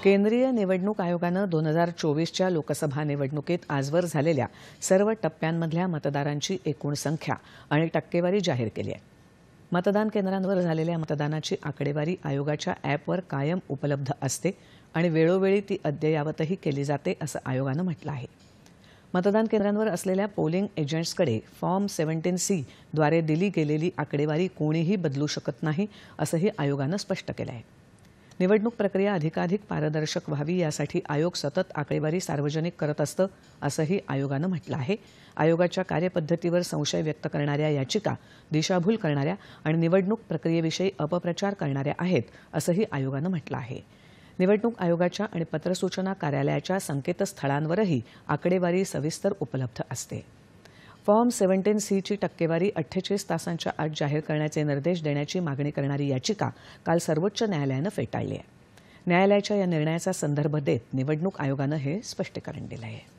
केंद्रीय निवडणूक आयोगानं 2024च्या लोकसभा निवडणुकीत आजवर झालेल्या सर्व टप्प्यांमधल्या मतदारांची एकूण संख्या आणि टक्केवारी जाहीर केली आहे. मतदान केंद्रांवर झालेल्या मतदानाची आकडेवारी आयोगाच्या ॲपवर कायम उपलब्ध असते आणि वेळोवेळी ती अद्ययावतही केली जाते असं आयोगानं म्हटलं आहे. मतदान केंद्रांवर असलेल्या पोलिंग एजंट्सकडे फॉर्म 17C द्वारे दिली गेलेली आकडेवारी कोणीही बदलू शकत नाही असंही आयोगानं स्पष्ट केलं आहे. निवडणूक प्रक्रिया अधिकाधिक पारदर्शक व्हावी यासाठी आयोग सतत आकडेवारी सार्वजनिक करत असतं असंही आयोगानं म्हटलं आहे. आयोगाच्या कार्यपद्धतीवर संशय व्यक्त करणाऱ्या याचिका दिशाभूल करणाऱ्या आणि निवडणूक प्रक्रियेविषयी अपप्रचार करणाऱ्या आहेत असंही आयोगानं म्हटलं आहे. निवडणूक आयोगाच्या आणि पत्रसूचना कार्यालयाच्या संकेतस्थळांवरही आकडेवारी सविस्तर उपलब्ध असते. फॉर्म 17C ची टक्केवारी 48 तासांच्या आत जाहीर करण्याचे निर्देश देण्याची मागणी करणारी याचिका काल सर्वोच्च न्यायालयानं फेटाळली आहे. न्यायालयाच्या या निर्णयाचा संदर्भ देत निवडणूक आयोगानं हे स्पष्टीकरण दिलं आहे.